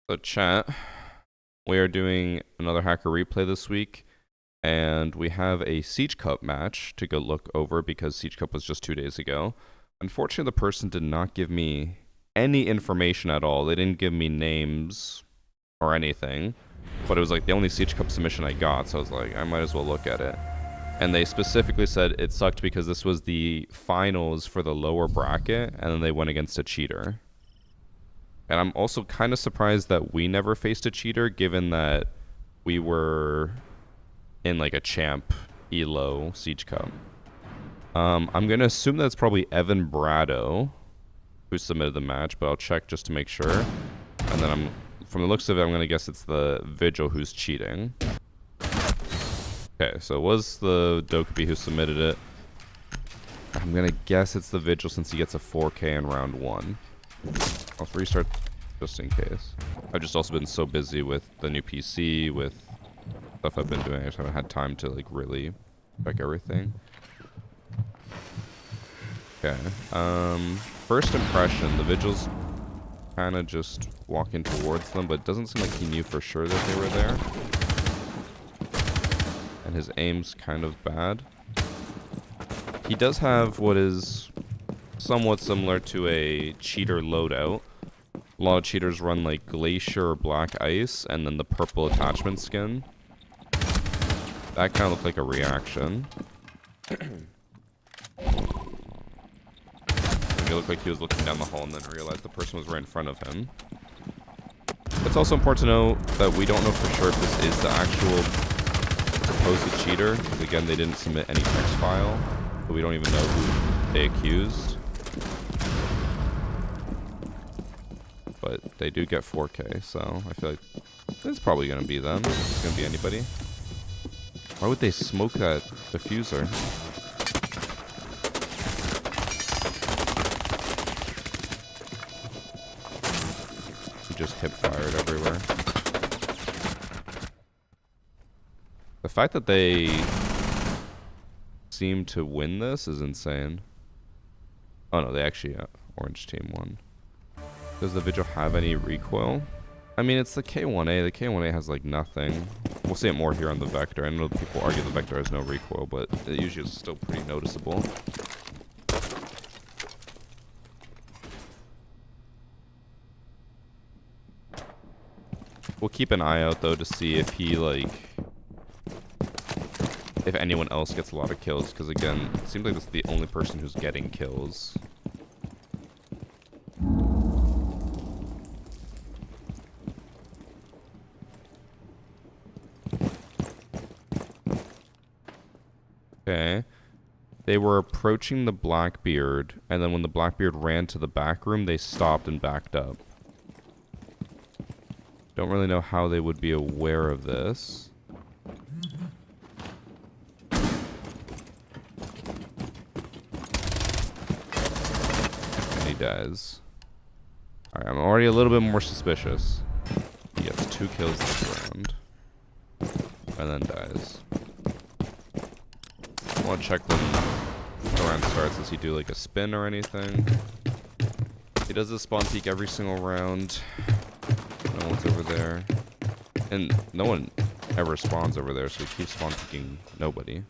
So chat, we are doing another hacker replay this week, and we have a Siege Cup match to go look over because Siege Cup was just 2 days ago. Unfortunately, the person did not give me any information at all. They didn't give me names or anything, but it was like the only Siege Cup submission I got, so I was like, I might as well look at it. And they specifically said it sucked because this was the finals for the lower bracket, and then they went against a cheater. And I'm also kind of surprised that we never faced a cheater, given that we were in like a champ elo Siege Cup. I'm gonna assume that's probably Evan Brado who submitted the match, but I'll check just to make sure. And then from the looks of it, I'm gonna guess it's the Vigil who's cheating. Okay, so it was the Dokubi who submitted it. I'm gonna guess it's the Vigil since he gets a 4K in round 1. I'll restart just in case. I've just also been so busy with the new PC, with stuff I've been doing. I just haven't had time to like really check everything. Okay. First impression, the Vigil's kind of just walking towards them, but it doesn't seem like he knew for sure that they were there. And his aim's kind of bad. He does have what is somewhat similar to a cheater loadout. A lot of cheaters run like Glacier or Black Ice, and then the purple attachment skin. That kind of looked like a reaction. It looked like he was looking down the hall and then realized the person was right in front of him. It's also important to know that we don't know for sure if this is the actual supposed cheater, because again, they didn't submit any text file, but we don't even know who they accused. But they do get 4K, so I feel like it's probably going to be them. It's going to be anybody. Why would they smoke that diffuser? He just hip fired everywhere. The fact that they seem to win this is insane. Oh no, they actually, orange team won. Does the Vigil have any recoil? I mean, it's the K1A. The K1A has like nothing. We'll see it more here on the Vector. I know people argue the Vector has no recoil, but it usually is still pretty noticeable. We'll keep an eye out though to see if he if anyone else gets a lot of kills, because again, it seems like this is the only person who's getting kills. Okay. They were approaching the Blackbeard, and then when the Blackbeard ran to the back room, they stopped and backed up. Don't really know how they would be aware of this. And he dies. Alright, I'm already a little bit more suspicious. He gets 2 kills this round. And then dies. I want to check when the round starts. Does he do like a spin or anything? He does this spawn peek every single round. No one's over there. And no one ever spawns over there, so he keeps spawn peeking nobody.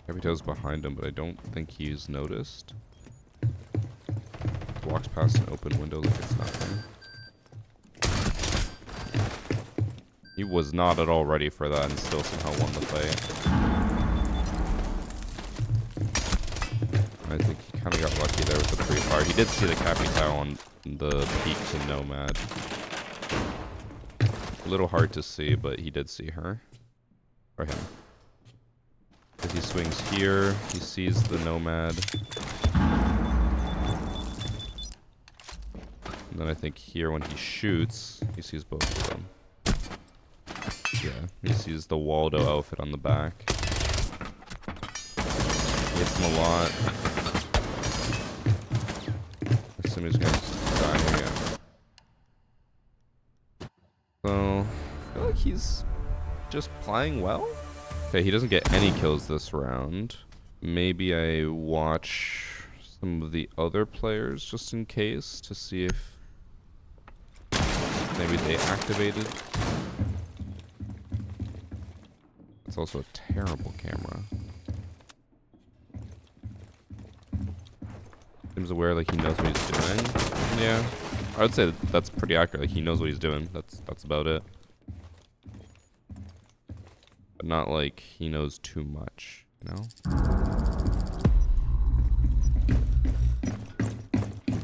Capito's behind him, but I don't think he's noticed. Walks past an open window like it's nothing. He was not at all ready for that and still somehow won the fight. I think he kind of got lucky there with the pre-fire. He did see the Capitao on the peak to Nomad. A little hard to see, but he did see her. Or him. As he swings here, he sees the Nomad. And then I think here when he shoots, he sees both of them. Yeah, he sees the Waldo outfit on the back. He hits him a lot. I assume he's gonna die again. So, I feel like he's just playing well. Okay, he doesn't get any kills this round. Maybe I watch some of the other players just in case to see if maybe they activated. It's also a terrible camera. Seems aware like he knows what he's doing. Yeah, I would say that's pretty accurate. Like he knows what he's doing. That's about it. But not like he knows too much, you know?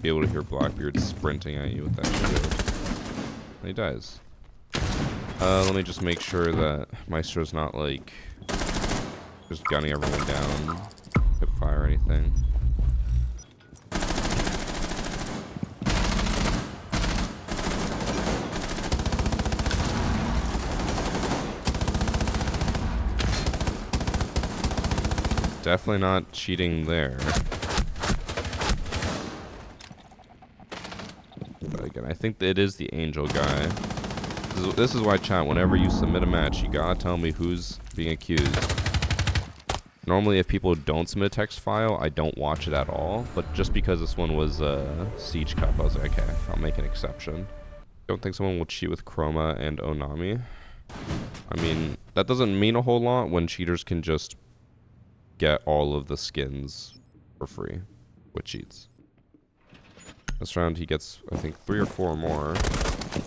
Be able to hear Blackbeard sprinting at you with that shield. And he dies. Let me just make sure that Maestro's not like just gunning everyone down, hip fire or anything. Definitely not cheating there. But again, I think it is the Angel guy. This is why, chat, whenever you submit a match, you gotta tell me who's being accused. Normally, if people don't submit a text file, I don't watch it at all. But just because this one was Siege Cup, I was like, okay, I'll make an exception. Don't think someone will cheat with Chroma and Onami. I mean, that doesn't mean a whole lot when cheaters can just get all of the skins for free with cheats. This round he gets, I think, 3 or 4 more.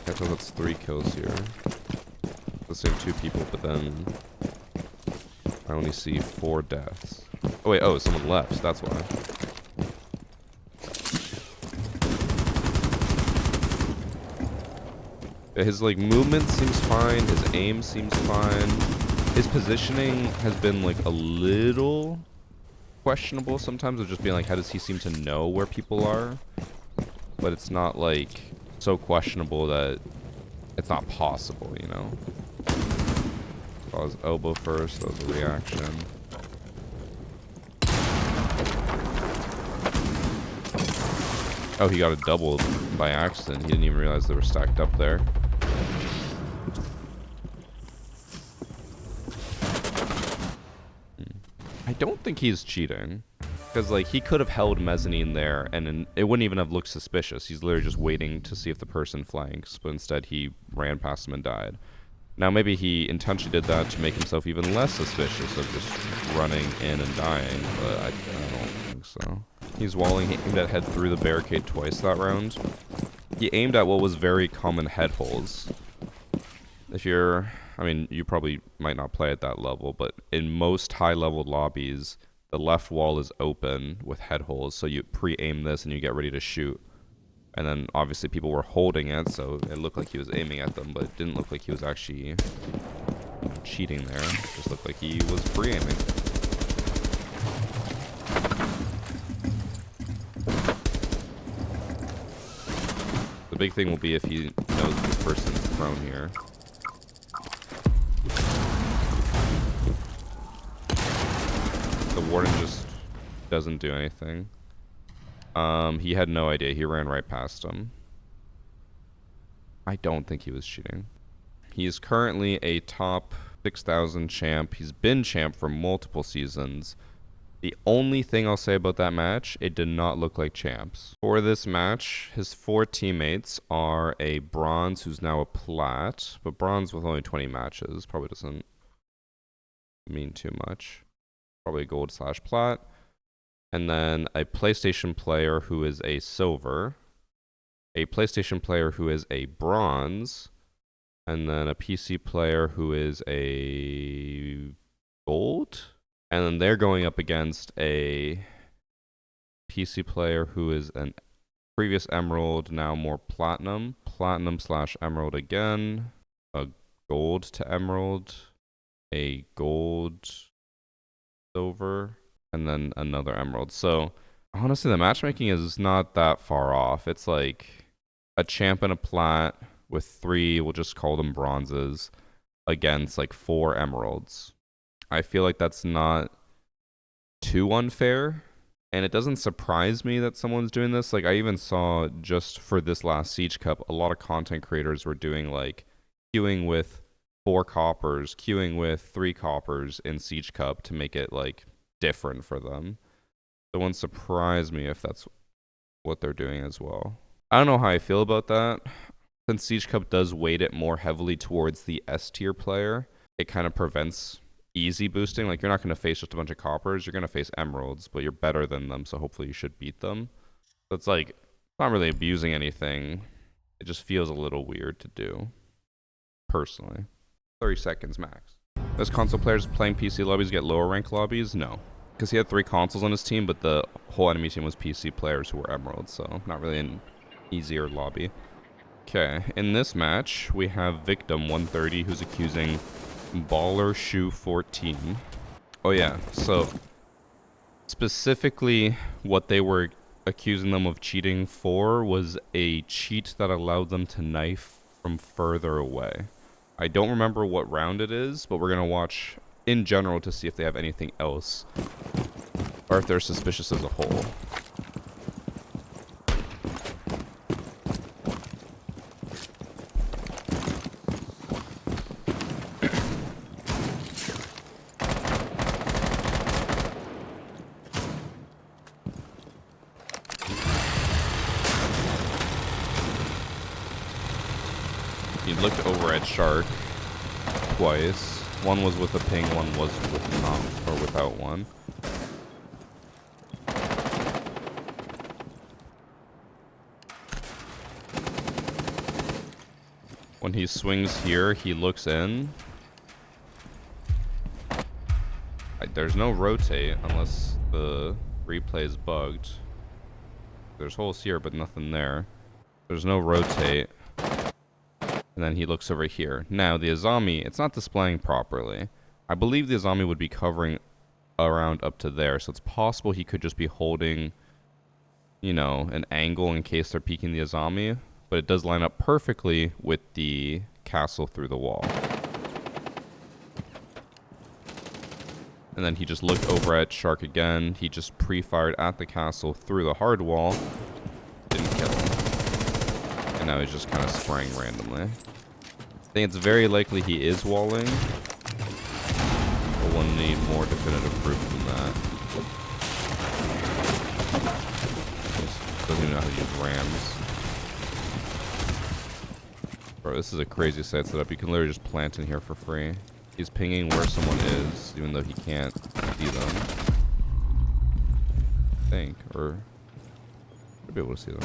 Can't tell that's 3 kills here. The same 2 people, but then I only see 4 deaths. Oh wait, oh, someone left, that's why. His like movement seems fine, his aim seems fine. His positioning has been like a little questionable sometimes, of just being like, how does he seem to know where people are? But it's not like so questionable that it's not possible, you know? Saw his elbow first, that was a reaction. Oh, he got a double by accident. He didn't even realize they were stacked up there. I don't think he's cheating. Because, like, he could have held mezzanine there, and it wouldn't even have looked suspicious. He's literally just waiting to see if the person flanks, but instead he ran past him and died. Now, maybe he intentionally did that to make himself even less suspicious of just running in and dying, but I don't think so. He's walling. He aimed at head through the barricade twice that round. He aimed at what was very common head holes. If you're... I mean, you probably might not play at that level, but in most high-level lobbies, the left wall is open with head holes, so you pre-aim this and you get ready to shoot. And then, obviously, people were holding it, so it looked like he was aiming at them, but it didn't look like he was actually cheating there. It just looked like he was pre-aiming. The big thing will be if he knows this person's thrown here. The warden just doesn't do anything. He had no idea. He ran right past him. I don't think he was cheating. He is currently a top 6,000 champ. He's been champ for multiple seasons. The only thing I'll say about that match, it did not look like champs. For this match, his 4 teammates are a bronze who's now a plat, but bronze with only 20 matches probably doesn't mean too much. Probably gold/plat. And then a PlayStation player who is a silver, a PlayStation player who is a bronze, and then a PC player who is a gold. And then they're going up against a PC player who is a previous emerald, now more platinum. Platinum/emerald again. A gold to emerald. A gold, silver, and then another emerald. So honestly, the matchmaking is not that far off. It's like a champ and a plat with 3, we'll just call them bronzes, against like 4 emeralds. I feel like that's not too unfair, and it doesn't surprise me that someone's doing this. Like, I even saw just for this last Siege Cup, a lot of content creators were doing like queuing with 4 coppers, queuing with 3 coppers in Siege Cup to make it like different for them. It wouldn't surprise me if that's what they're doing as well. I don't know how I feel about that. Since Siege Cup does weight it more heavily towards the S tier player, it kind of prevents easy boosting. Like, you're not going to face just a bunch of coppers. You're going to face emeralds, but you're better than them, so hopefully you should beat them. So it's like, not really abusing anything. It just feels a little weird to do, personally. 30 seconds max. Does console players playing PC lobbies get lower rank lobbies? No. Because he had 3 consoles on his team, but the whole enemy team was PC players who were emeralds, so not really an easier lobby. Okay, in this match, we have Victim 130 who's accusing Baller Shoe 14. Oh yeah, so specifically what they were accusing them of cheating for was a cheat that allowed them to knife from further away. I don't remember what round it is, but we're going to watch in general to see if they have anything else or if they're suspicious as a whole. He looked over at Shark twice. One was with a ping, one was with not, or without one. When he swings here, he looks in. There's no rotate unless the replay is bugged. There's holes here, but nothing there. There's no rotate. And then he looks over here. Now, the Azami, it's not displaying properly. I believe the Azami would be covering around up to there, so it's possible he could just be holding, you know, an angle in case they're peeking the Azami, but it does line up perfectly with the castle through the wall. And then he just looked over at Shark again. He just pre-fired at the castle through the hard wall. Didn't kill him. And now he's just kind of spraying randomly. I think it's very likely he is walling. But we'll need more definitive proof than that. He doesn't even know how to use rams. Bro, this is a crazy site setup. You can literally just plant in here for free. He's pinging where someone is, even though he can't see them. I think, or should be able to see them.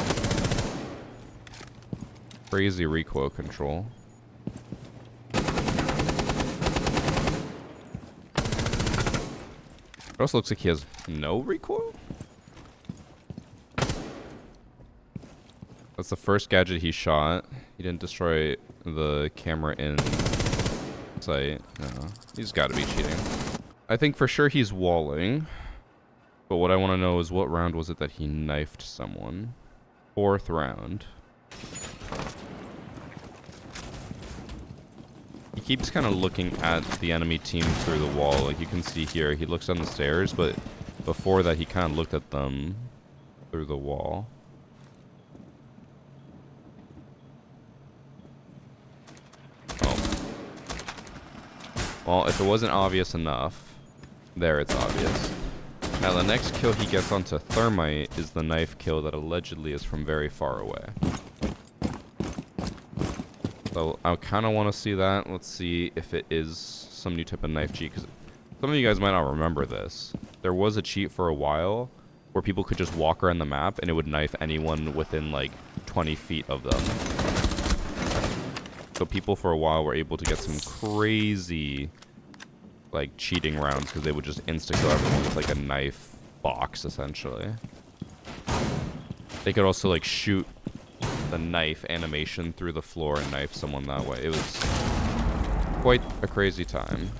Crazy recoil control. It also looks like he has no recoil. That's the first gadget he shot. He didn't destroy the camera in sight. No, he's got to be cheating. I think for sure he's walling. But what I want to know is what round was it that he knifed someone? 4th round. He keeps kind of looking at the enemy team through the wall. Like you can see here, he looks down the stairs, but before that he kind of looked at them through the wall. Oh. Well, if it wasn't obvious enough, there it's obvious. Now the next kill he gets onto Thermite is the knife kill that allegedly is from very far away. So I kind of want to see that. Let's see if it is some new type of knife cheat, because some of you guys might not remember this. There was a cheat for a while where people could just walk around the map and it would knife anyone within like 20 feet of them. So people for a while were able to get some crazy like cheating rounds because they would just insta-kill everyone with like a knife box essentially. They could also like shoot the knife animation through the floor and knife someone that way. It was quite a crazy time.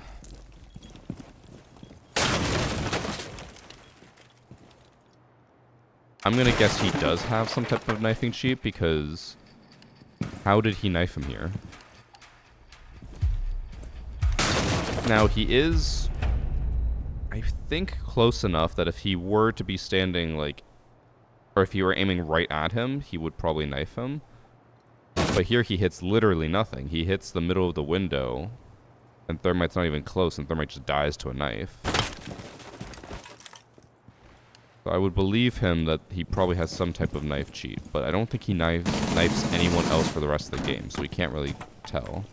I'm gonna guess he does have some type of knifing cheat, because how did he knife him here? Now he is, I think, close enough that if he were to be standing like, or if you were aiming right at him, he would probably knife him. But here he hits literally nothing. He hits the middle of the window, and Thermite's not even close, and Thermite just dies to a knife. So I would believe him that he probably has some type of knife cheat, but I don't think he knifes anyone else for the rest of the game, so we can't really tell.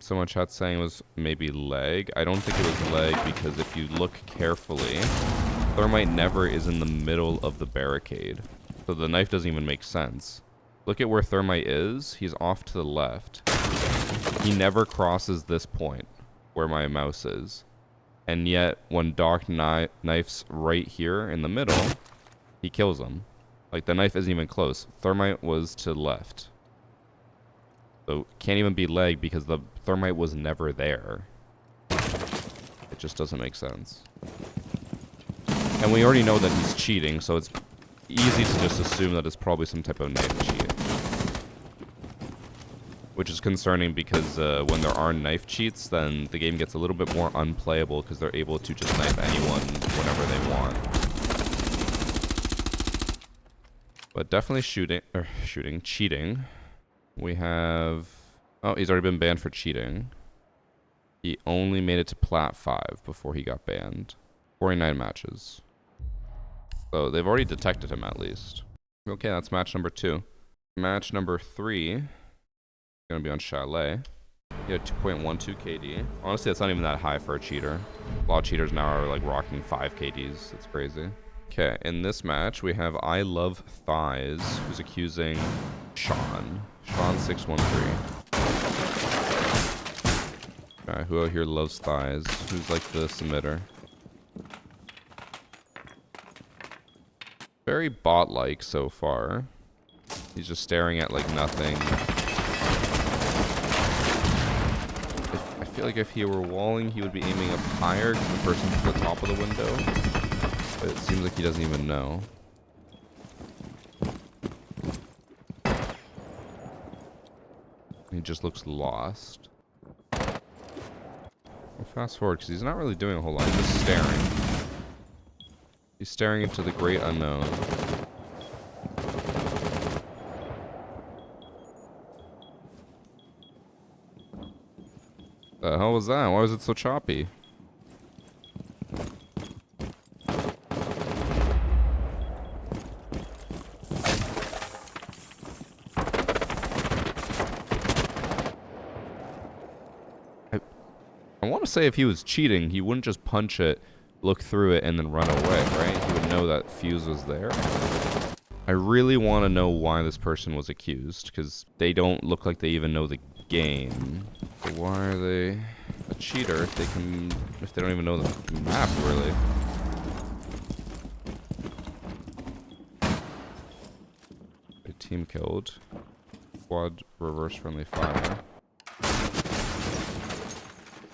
Someone chat saying it was maybe leg. I don't think it was leg because if you look carefully, Thermite never is in the middle of the barricade. So the knife doesn't even make sense. Look at where Thermite is. He's off to the left. He never crosses this point where my mouse is. And yet, when Doc knifes right here in the middle, he kills him. Like, the knife isn't even close. Thermite was to the left. So, can't even be leg because the Thermite was never there. It just doesn't make sense. And we already know that he's cheating, so it's easy to just assume that it's probably some type of knife cheat. Which is concerning because when there are knife cheats, then the game gets a little bit more unplayable because they're able to just knife anyone whenever they want. But definitely cheating. We have... Oh, he's already been banned for cheating. He only made it to Plat 5 before he got banned. 49 matches. So they've already detected him at least. Okay, that's match number 2. Match number 3, gonna be on Chalet. He had 2.12 KD. Honestly, that's not even that high for a cheater. A lot of cheaters now are like rocking 5 KDs. It's crazy. Okay, in this match, we have I Love Thighs, who's accusing Sean. Sean613. Okay, who out here loves thighs? Who's like the submitter? Very bot-like so far. He's just staring at like nothing. I feel like if he were walling, he would be aiming up higher because the person's at the top of the window. But it seems like he doesn't even know. He just looks lost. I'll fast forward because he's not really doing a whole lot. He's just staring. He's staring into the great unknown. The hell was that? Why was it so choppy? I want to say if he was cheating, he wouldn't just punch it, look through it, and then run away, right? He would know that fuse was there. I really want to know why this person was accused, because they don't look like they even know the game. But why are they a cheater if they don't even know the map, really? A team killed. Quad reverse friendly fire.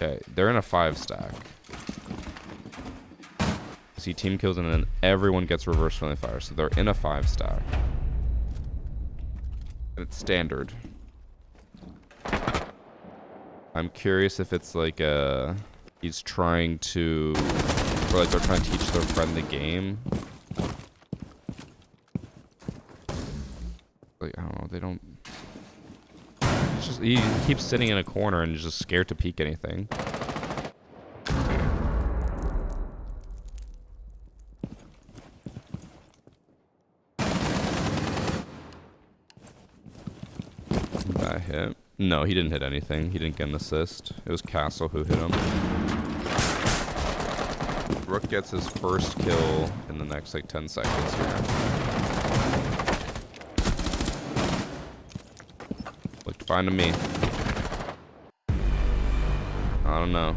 Okay, they're in a 5 stack. See, team kills and then everyone gets reverse friendly fire. So they're in a 5 stack. And it's standard. I'm curious if it's like he's trying to, or like they're trying to teach their friend the game. Like, I don't know, they don't. It's just, he keeps sitting in a corner and is just scared to peek anything. That hit? No, he didn't hit anything. He didn't get an assist. It was Castle who hit him. Rook gets his first kill in the next like 10 seconds here. Looked fine to me. I don't know.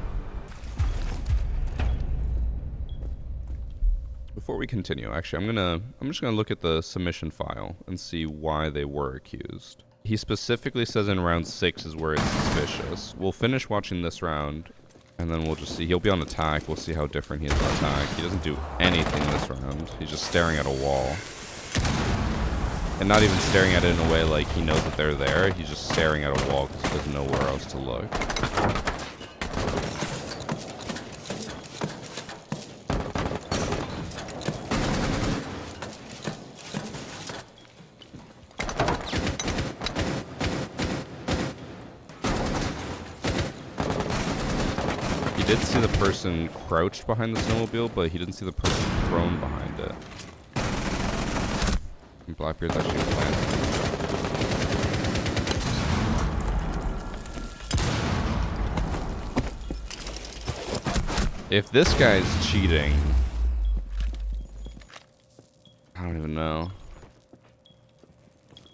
Before we continue, actually, I'm just gonna look at the submission file and see why they were accused. He specifically says in round 6 is where it's suspicious. We'll finish watching this round, and then we'll just see. He'll be on attack. We'll see how different he is on attack. He doesn't do anything this round. He's just staring at a wall. And not even staring at it in a way like he knows that they're there. He's just staring at a wall because there's nowhere else to look. did see the person crouched behind the snowmobile, but he didn't see the person thrown behind it. And Blackbeard's actually planted. If this guy's cheating, I don't even know.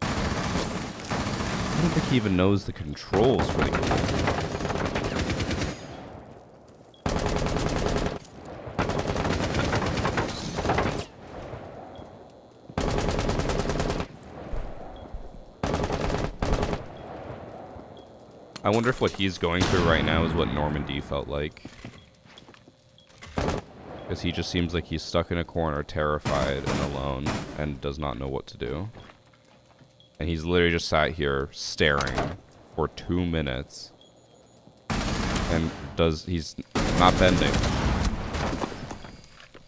I don't think he even knows the controls for the game. I wonder if what he's going through right now is what Normandy felt like. Because he just seems like he's stuck in a corner, terrified and alone, and does not know what to do. And he's literally just sat here staring for 2 minutes. And he's not bending.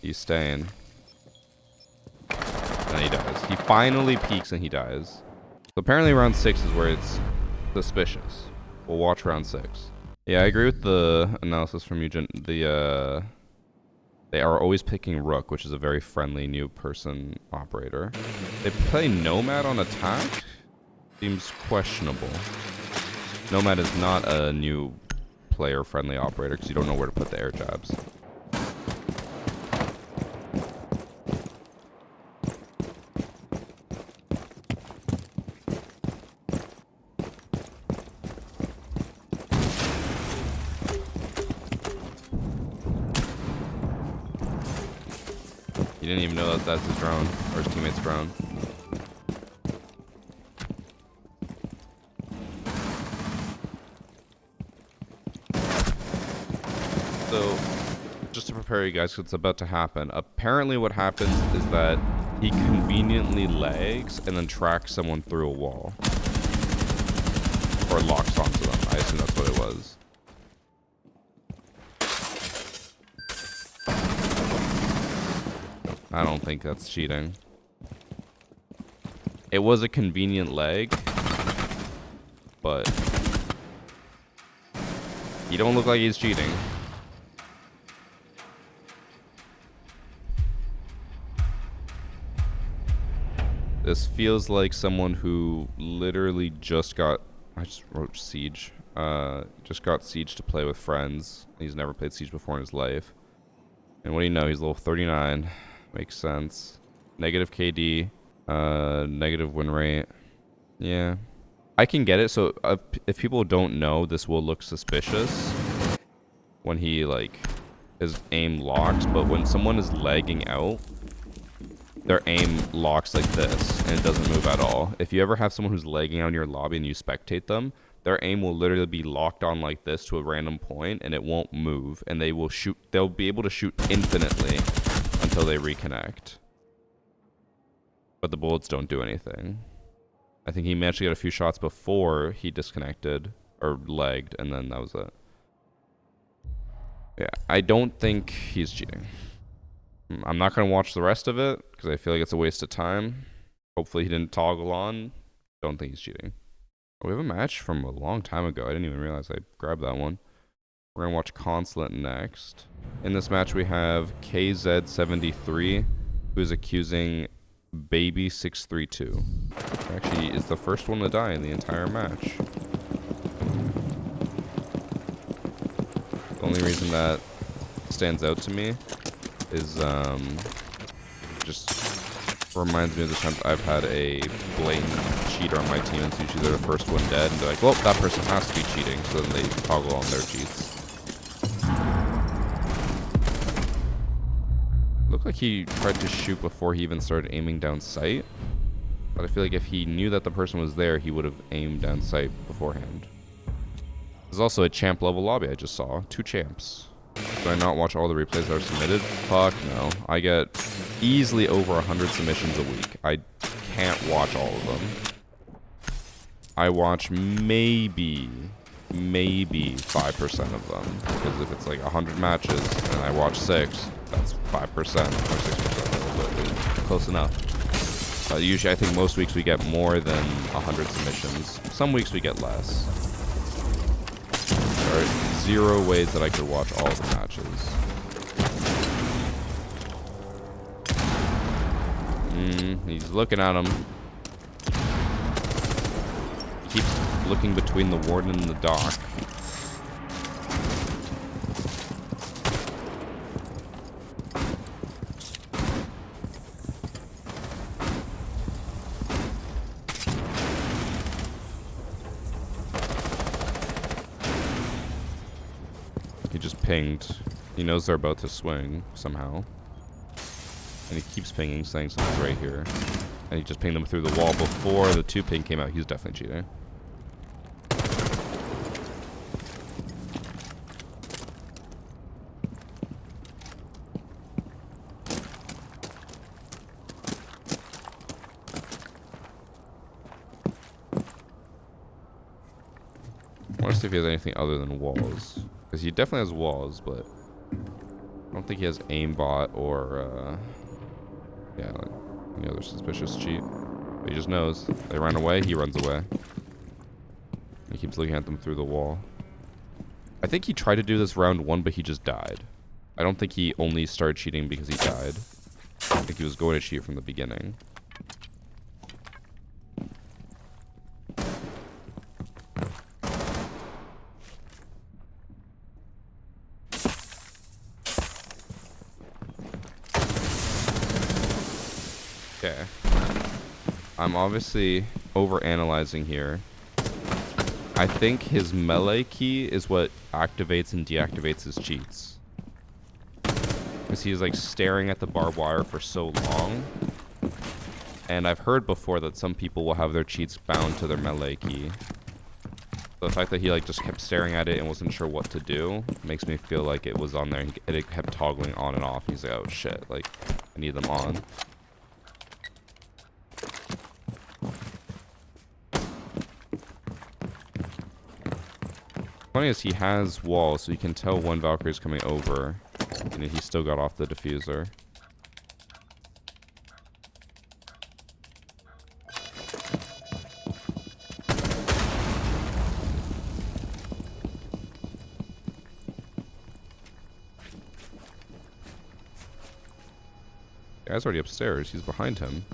He's staying. And he dies. He finally peeks and he dies. So apparently round 6 is where it's suspicious. We'll watch round 6. Yeah, I agree with the analysis from Eugen. They are always picking Rook, which is a very friendly new person operator. They play Nomad on attack? Seems questionable. Nomad is not a new player-friendly operator because you don't know where to put the air jabs. He didn't even know that that's his drone, or his teammate's drone. So, just to prepare you guys, 'cause it's about to happen. Apparently what happens is that he conveniently lags and then tracks someone through a wall. Or locks onto them. I assume that's what it was. I don't think that's cheating. It was a convenient leg, but he don't look like he's cheating. This feels like someone who literally just got... I just wrote Siege. Just got Siege to play with friends. He's never played Siege before in his life. And what do you know? He's level 39. Makes sense. Negative KD. Negative win rate. Yeah. I can get it. So if people don't know, this will look suspicious when he, like, his aim locks. But when someone is lagging out, their aim locks like this, and it doesn't move at all. If you ever have someone who's lagging out in your lobby and you spectate them, their aim will literally be locked on like this to a random point, and it won't move, and they will shoot. They'll be able to shoot infinitely until they reconnect. But the bullets don't do anything. I think he managed to get a few shots before he disconnected, or lagged, and then that was it. Yeah, I don't think he's cheating. I'm not going to watch the rest of it, because I feel like it's a waste of time. Hopefully he didn't toggle on. Don't think he's cheating. We have a match from a long time ago. I didn't even realize I grabbed that one. We're going to watch Consulate next. In this match we have KZ73, who's accusing Baby632. Actually, is the first one to die in the entire match. The only reason that stands out to me is just reminds me of the times I've had a blatant cheater on my team, and it's usually they're the first one dead, and they're like, well, that person has to be cheating, so then they toggle on their cheats. Looked like he tried to shoot before he even started aiming down sight, but I feel like if he knew that the person was there, he would have aimed down sight beforehand. There's also a champ level lobby I just saw. 2 champs. Do I not watch all the replays that are submitted? Fuck no. I get easily over 100 submissions a week. I can't watch all of them. I watch maybe 5% of them. Because if it's like 100 matches and I watch 6, that's 5% or 6%. Close enough. Usually I think most weeks we get more than 100 submissions. Some weeks we get less. Alright. zero ways that I could watch all of the matches. He's looking at him. Keeps looking between the warden and the dock. He just pinged. He knows they're about to swing somehow. And he keeps pinging, saying something's right here. And he just pinged them through the wall before the 2 ping came out. He's definitely cheating. I want to see if he has anything other than walls. Because he definitely has walls, but I don't think he has aimbot or, yeah, like any other suspicious cheat. But he just knows. They ran away, he runs away. He keeps looking at them through the wall. I think he tried to do this round 1, but he just died. I don't think he only started cheating because he died. I think he was going to cheat from the beginning. Okay. I'm obviously overanalyzing here. I think his melee key is what activates and deactivates his cheats. Because he's like staring at the barbed wire for so long. And I've heard before that some people will have their cheats bound to their melee key. So the fact that he like just kept staring at it and wasn't sure what to do makes me feel like it was on there. And it kept toggling on and off. He's like, oh shit, like I need them on. Funny is he has walls, so you can tell when Valkyrie's coming over, and he still got off the diffuser. The guy's already upstairs. He's behind him.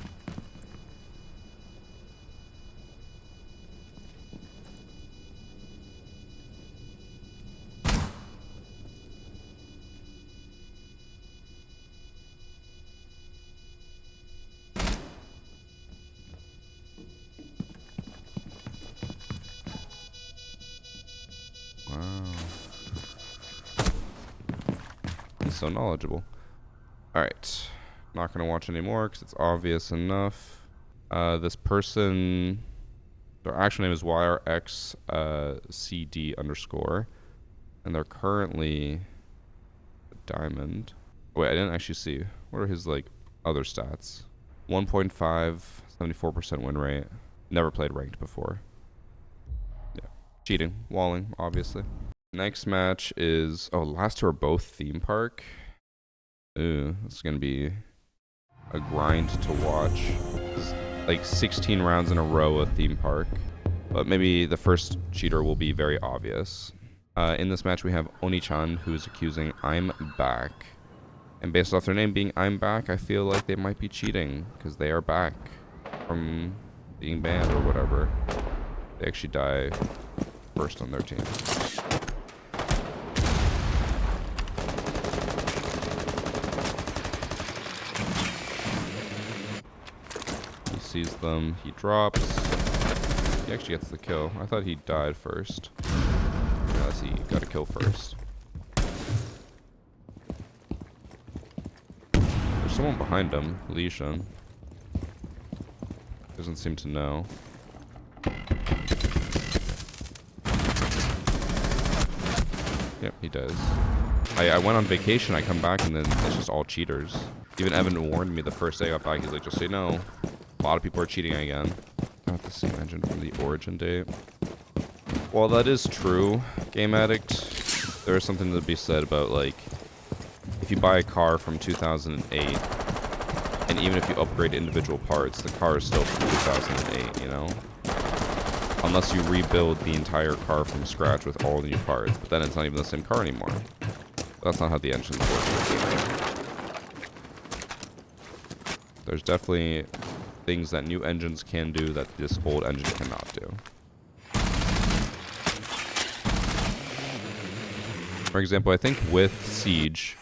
So knowledgeable. Alright. Not going to watch anymore because it's obvious enough. This person, their actual name is YRXCD_. And they're currently a diamond. Wait, I didn't actually see. What are his, like, other stats? 1.5, 74% win rate. Never played ranked before. Yeah. Cheating. Walling, obviously. Next match is... Oh, last 2 are both theme park. Ooh, this is going to be a grind to watch. It's like 16 rounds in a row of theme park. But maybe the first cheater will be very obvious. In this match, we have Oni-chan, who is accusing I'm Back. And based off their name being I'm Back, I feel like they might be cheating. Because they are back from being banned or whatever. They actually die first on their team. Sees them, he drops. He actually gets the kill. I thought he died first. Yes, he got a kill first. There's someone behind him, Leishan. Doesn't seem to know. Yep, he does. I went on vacation, I come back and then it's just all cheaters. Even Evan warned me the first day I got back, he's like, just so you know. A lot of people are cheating again. Got the same engine from the origin date. While that is true, Game Addict, there is something to be said about, like, if you buy a car from 2008, and even if you upgrade individual parts, the car is still from 2008, you know? unless you rebuild the entire car from scratch with all new parts, but then it's not even the same car anymore. That's not how the engines work. There's definitely things that new engines can do that this old engine cannot do. For example, I think with Siege,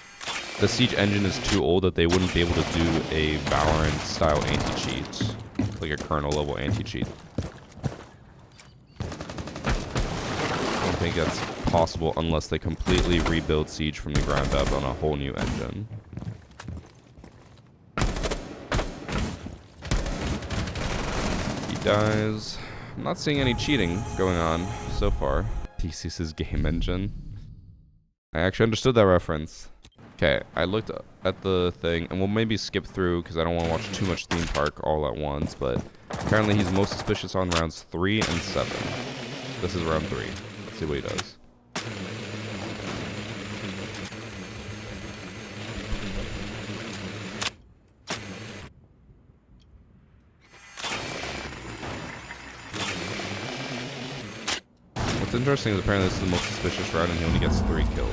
the Siege engine is too old that they wouldn't be able to do a Valorant style anti-cheat, like a kernel level anti-cheat. I don't think that's possible unless they completely rebuild Siege from the ground up on a whole new engine. He dies. I'm not seeing any cheating going on so far. Thesis' game engine. I actually understood that reference. Okay, I looked at the thing, and we'll maybe skip through because I don't want to watch too much theme park all at once, but apparently he's most suspicious on rounds 3 and 7. This is round 3. Let's see what he does. What's interesting is apparently this is the most suspicious round and he only gets 3 kills.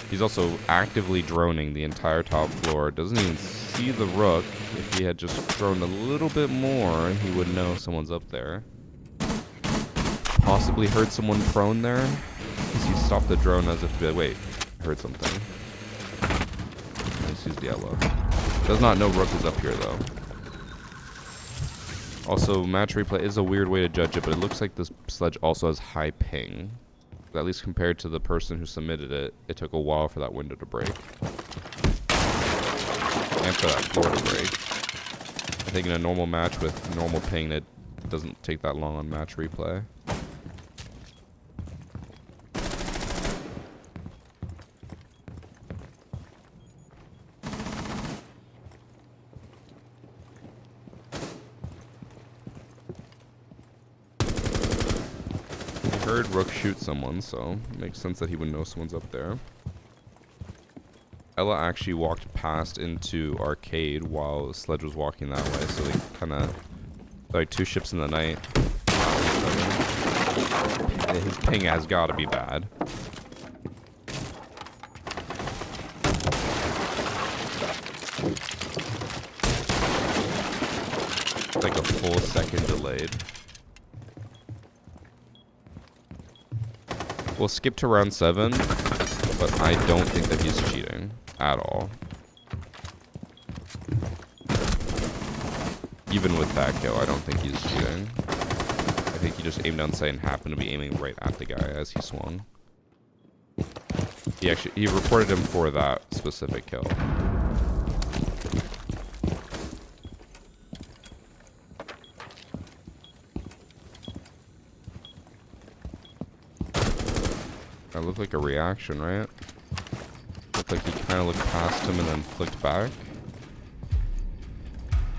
He's also actively droning the entire top floor. Doesn't even see the rook. If he had just droned a little bit more, he would know someone's up there. Possibly heard someone prone there. Because he stopped the drone as if to be like, wait, I heard something. And he sees the yellow. Does not know rook is up here though. Also, match replay is a weird way to judge it, but it looks like this sledge also has high ping. At least compared to the person who submitted it, it took a while for that window to break. And for that floor to break. I think in a normal match with normal ping, it doesn't take that long on match replay. Heard rook shoot someone, so it makes sense that he would know someone's up there. Ella actually walked past into arcade while Sledge was walking that way, so they kind of like 2 ships in the night. His ping has got to be bad. It's like a full second delayed. We'll skip to round 7, but I don't think that he's cheating at all. Even with that kill, I don't think he's cheating. I think he just aimed down sight and happened to be aiming right at the guy as he swung. He reported him for that specific kill. That looked like a reaction, right? Looked like he kind of looked past him and then flicked back.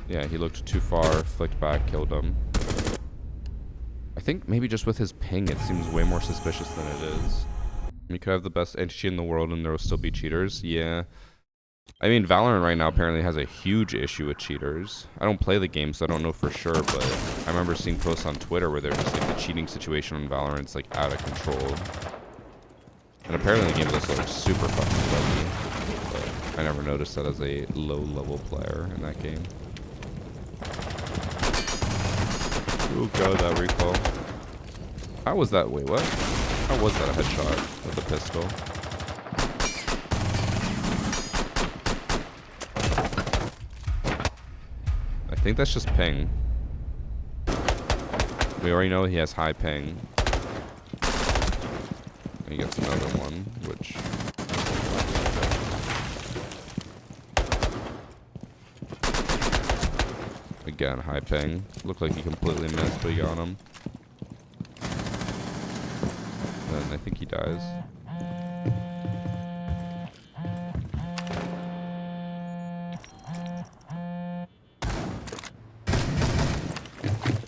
Yeah, he looked too far, flicked back, killed him. I think maybe just with his ping, it seems way more suspicious than it is. You could have the best anti-cheat in the world and there will still be cheaters. Yeah. I mean, Valorant right now apparently has a huge issue with cheaters. I don't play the game, so I don't know for sure, but I remember seeing posts on Twitter where they're just like the cheating situation on Valorant's like out of control. And apparently the game is also like super fucking buggy. But I never noticed that as a low-level player in that game. Oh god, that recoil. How was that? Wait, what? How was that a headshot with a pistol? I think that's just ping. We already know he has high ping. He gets another one, which... Again, high ping. Looked like he completely missed, but he got him. And I think he dies.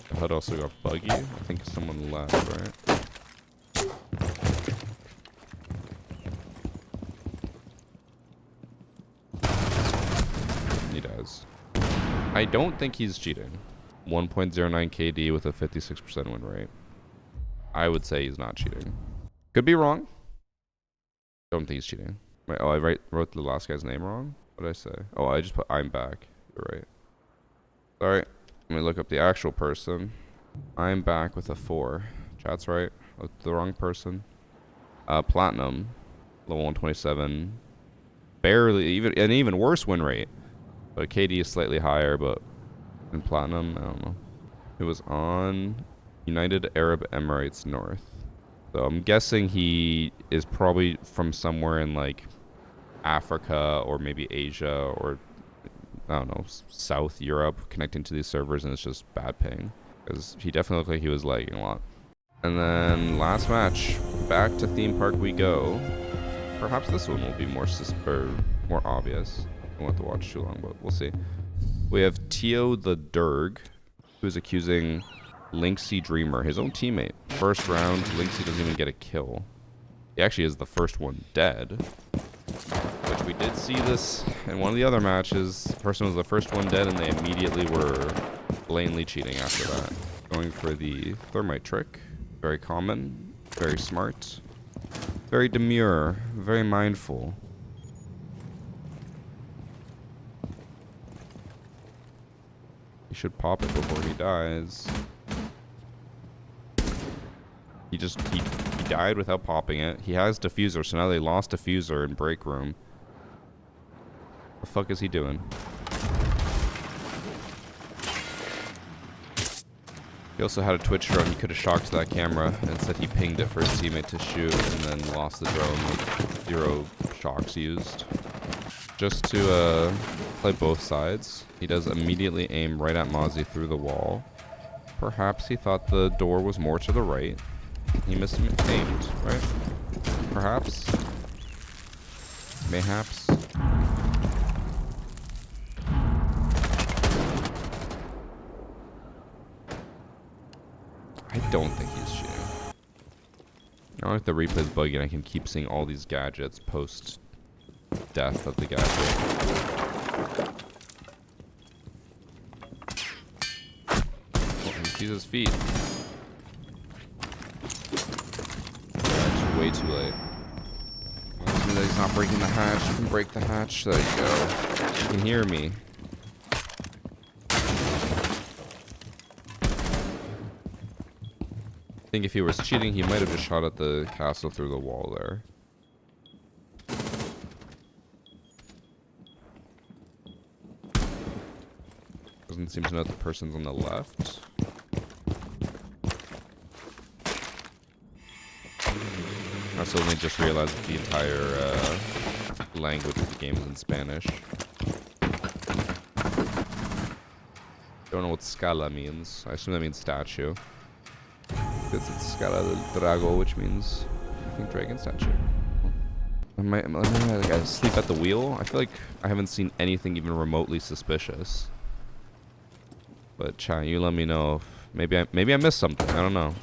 The HUD also got buggy. I think someone left, right? He does. I don't think he's cheating. 1.09 KD with a 56% win rate. I would say he's not cheating. Could be wrong. Don't think he's cheating. Wait, oh, I wrote the last guy's name wrong? What did I say? Oh, I just put I'm back. You're right. Sorry. Let me look up the actual person. I'm back with a 4. Chat's right. The wrong person. Platinum. Level 127. Barely, even worse win rate. But KD is slightly higher, but in Platinum, I don't know. It was on United Arab Emirates North. So I'm guessing he is probably from somewhere in like Africa or maybe Asia or I don't know, South Europe connecting to these servers, and it's just bad ping. Because he definitely looked like he was lagging a lot. And then last match, back to theme park we go. Perhaps this one will be more obvious. I don't want to watch too long, but we'll see. We have Tio the Derg, who's accusing Linksy Dreamer, his own teammate. First round, Linksy doesn't even get a kill. He actually is the first one dead. Which we did see this in one of the other matches. The person was the first one dead and they immediately were blatantly cheating after that. Going for the thermite trick. Very common, very smart, very demure, very mindful. He should pop it before he dies. He died without popping it. He has diffuser, so now they lost diffuser in break room. The fuck is he doing? He also had a Twitch drone. He could have shocked that camera. Instead, he pinged it for his teammate to shoot and then lost the drone with 0 shocks used. Just to play both sides, he does immediately aim right at Mozzie through the wall. Perhaps he thought the door was more to the right. He misaimed, right? Perhaps. Mayhaps. I don't think he's cheating. I don't know if the replay's buggy and I can keep seeing all these gadgets post death of the gadget. Oh, he sees his feet. It's way too late. That he's not breaking the hatch. You can break the hatch. There you go. You can hear me. I think if he was cheating, he might have just shot at the castle through the wall there. Doesn't seem to know the person's on the left. I suddenly just realized that the entire language of the game is in Spanish. Don't know what scala means. I assume that means statue. It's Scala del Drago, which means, I think, dragon statue. Am I like asleep at the wheel? I feel like I haven't seen anything even remotely suspicious. But chat, you let me know if maybe I missed something. I don't know.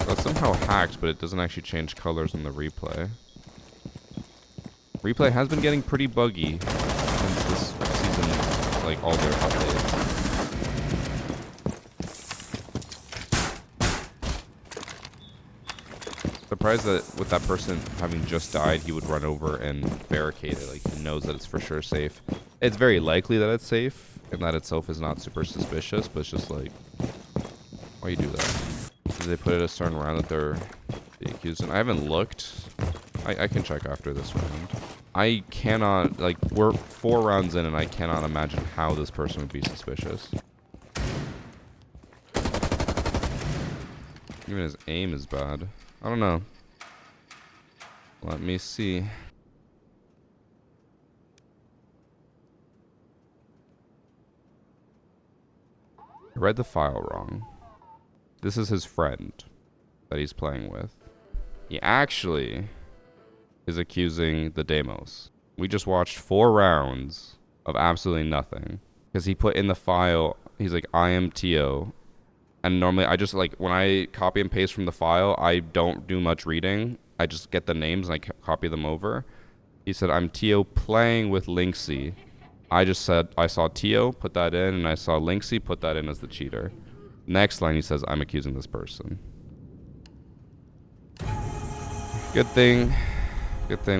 So it's somehow hacked, but it doesn't actually change colors in the replay. Replay has been getting pretty buggy since this season, like all their updates. Surprised that with that person having just died, he would run over and barricade it. Like, he knows that it's for sure safe. It's very likely that it's safe, and that itself is not super suspicious, but it's just like, why you do that? Did they put it a certain round that they're the accused in? I haven't looked. I can check after this round. I cannot, like, we're 4 rounds in, and I cannot imagine how this person would be suspicious. Even his aim is bad. I don't know. Let me see. I read the file wrong. This is his friend that he's playing with. He actually is accusing the Demos. We just watched 4 rounds of absolutely nothing. Because he put in the file, he's like, I am Tio. And normally I just, like, when I copy and paste from the file, I don't do much reading. I just get the names and I copy them over. He said, I'm Tio playing with Linksy. I just said I saw Tio, put that in, and I saw Linksy, put that in as the cheater. Next line he says, I'm accusing this person. Good thing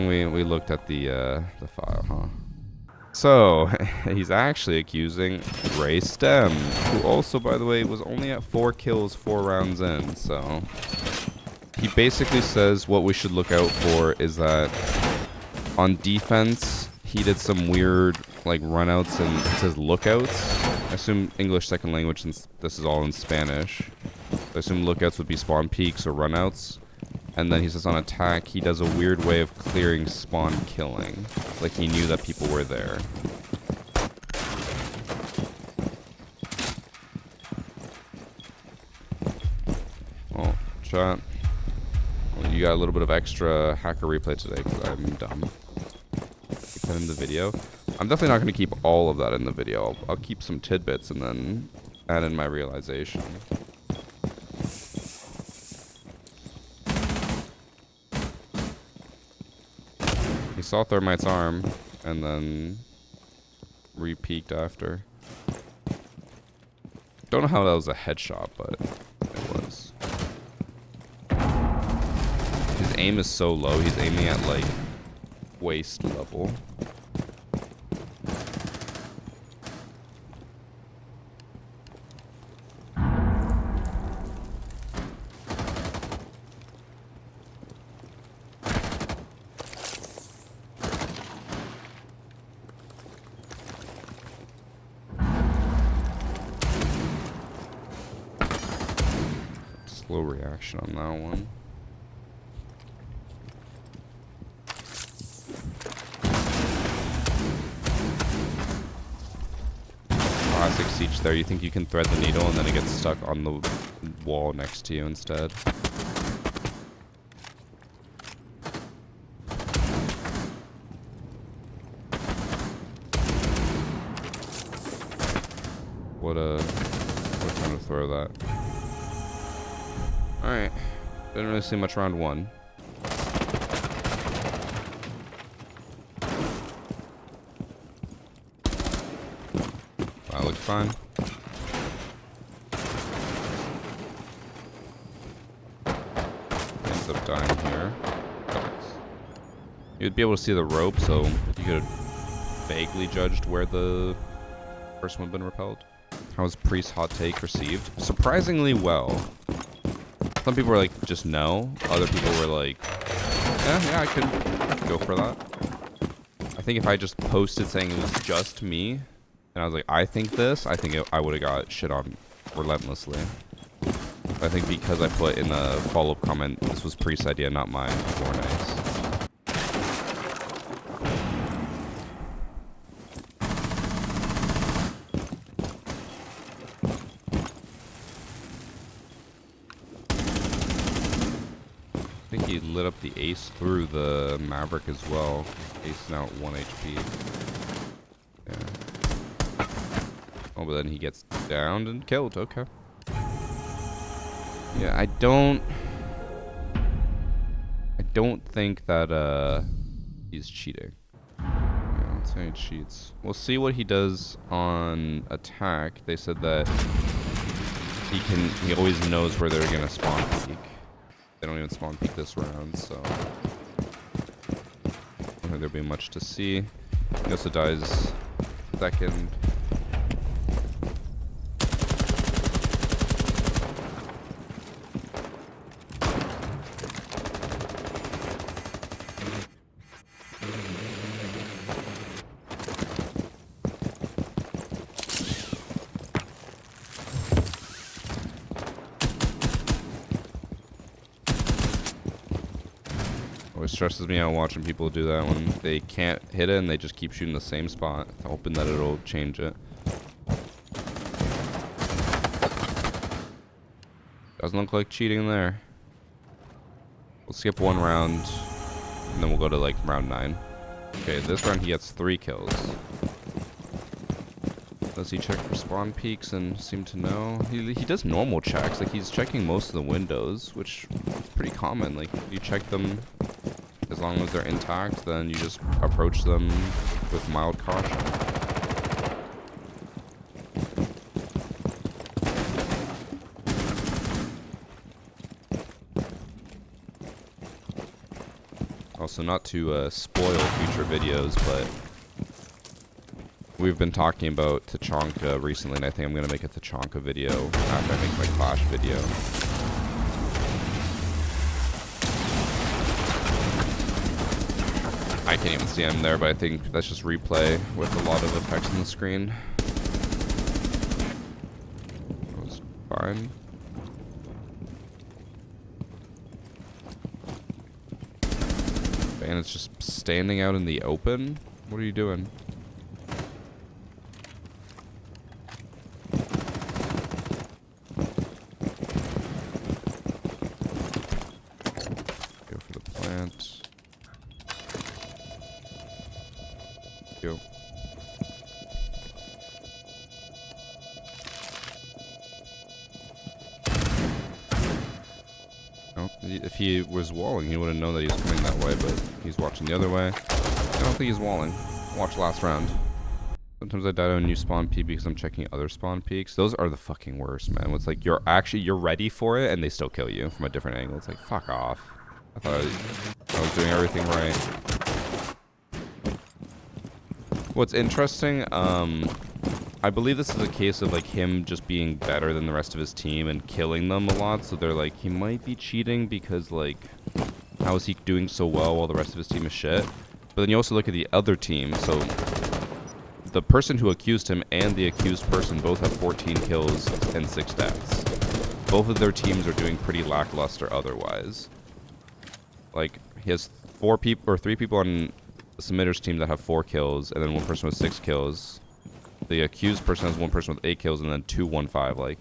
we looked at the file, huh? So, he's actually accusing Ray Stem, who also, by the way, was only at 4 kills 4 rounds in, so... He basically says what we should look out for is that on defense, he did some weird, like, runouts and it says lookouts. I assume English second language since this is all in Spanish. I assume lookouts would be spawn peaks or runouts. And then he says on attack, he does a weird way of clearing spawn killing. Like he knew that people were there. Oh, chat. Well, you got a little bit of extra hacker replay today because I'm dumb. Keep that in the video. I'm definitely not going to keep all of that in the video. I'll keep some tidbits and then add in my realization. He saw Thermite's arm, and then re-peeked after. Don't know how that was a headshot, but it was. His aim is so low, he's aiming at, like, waist level. Slow reaction on that one. Classic Siege there. You think you can thread the needle and then it gets stuck on the wall next to you instead. What a time to throw that. Alright. Didn't really see much round one. That looks fine. Ends up dying here. You'd be able to see the rope, so you could have vaguely judged where the person would have been repelled. How was Priest's hot take received? Surprisingly well. Some people were like, just no. Other people were like, yeah, I could go for that. I think if I just posted saying it was just me, and I was like, I think this, I think I would have got shit on relentlessly. But I think because I put in a follow-up comment, this was Priest's idea, not mine, more nice. I think he lit up the ace through the Maverick as well. Ace now at 1 HP. Yeah. Oh, but then he gets downed and killed. Okay. Yeah, I don't think that he's cheating. Yeah, let's say he cheats. We'll see what he does on attack. They said that he always knows where they're gonna spawn peek. They don't even spawn peek this round, so I don't think there'll be much to see. He also dies second. Always stresses me out watching people do that when they can't hit it and they just keep shooting the same spot, hoping that it'll change it. Doesn't look like cheating there. We'll skip one round, and then we'll go to like round 9. Okay, this round he gets 3 kills. Does he check for spawn peaks and seem to know? He does normal checks, like he's checking most of the windows, which is pretty common. Like you check them, as long as they're intact, then you just approach them with mild caution. so not to spoil future videos, but we've been talking about Tachanka recently, and I think I'm going to make a Tachanka video after I make my Clash video. I can't even see him there, but I think that's just replay with a lot of effects on the screen. That was fine. And it's just standing out in the open? What are you doing? Go for the plant. Go. Oh, if he was walling, he would have known that he was coming that way, but he's watching the other way. I don't think he's walling. Watch last round. Sometimes I die to a new spawn peak because I'm checking other spawn peaks. Those are the fucking worst, man. It's like you're ready for it and they still kill you from a different angle. It's like, fuck off. I thought I was doing everything right. What's interesting, I believe this is a case of like him just being better than the rest of his team and killing them a lot. So they're like, he might be cheating because like, how is he doing so well while the rest of his team is shit? But then you also look at the other team. So the person who accused him and the accused person both have 14 kills and 6 deaths. Both of their teams are doing pretty lackluster otherwise. Like, he has 3 people on the submitter's team that have 4 kills, and then 1 person with 6 kills. The accused person has 1 person with 8 kills, and then 2 1-5. Like,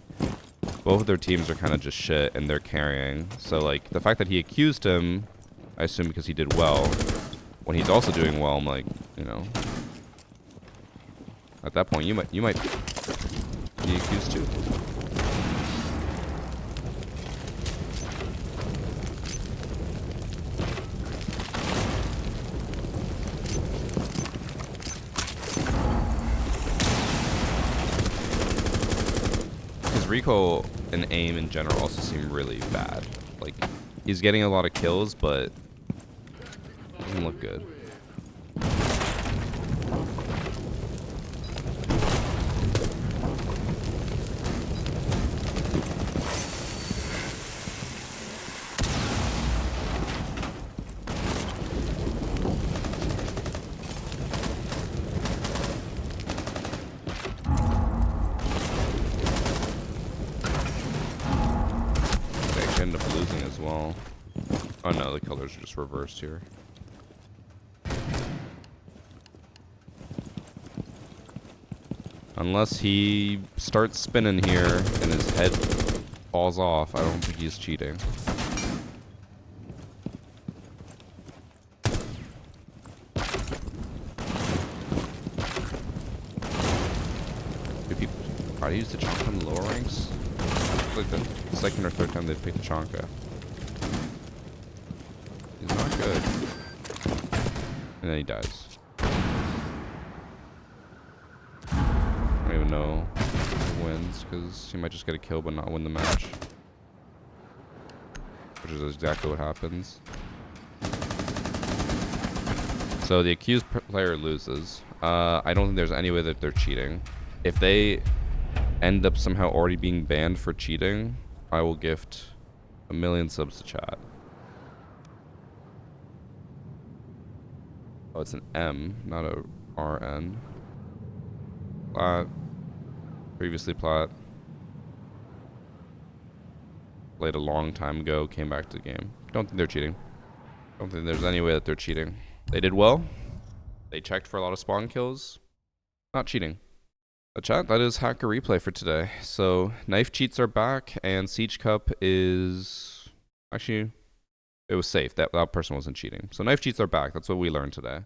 both of their teams are kind of just shit, and they're carrying. So, like, the fact that he accused him, I assume because he did well. When he's also doing well, I'm like, you know, at that point, you might be accused too. His recoil and aim in general also seem really bad. Like, he's getting a lot of kills, but doesn't look good. They end up losing as well. Oh no, the colors are just reversed here. Unless he starts spinning here and his head falls off, I don't think he's cheating. Do people try to use the Chonka in the lower ranks? It's like the second or third time they've picked the Chonka. He's not good. And then he dies. I don't even know who wins, because he might just get a kill but not win the match. Which is exactly what happens. So the accused player loses. I don't think there's any way that they're cheating. If they end up somehow already being banned for cheating, I will gift 1,000,000 subs to chat. Oh, it's an M, not a RN. Plat. Previously plat. Played a long time ago, came back to the game. Don't think they're cheating. Don't think there's any way that they're cheating. They did well. They checked for a lot of spawn kills. Not cheating. But chat, that is Hacker Replay for today. So, knife cheats are back, and Siege Cup is... Actually, it was safe. That person wasn't cheating. So, knife cheats are back. That's what we learned today.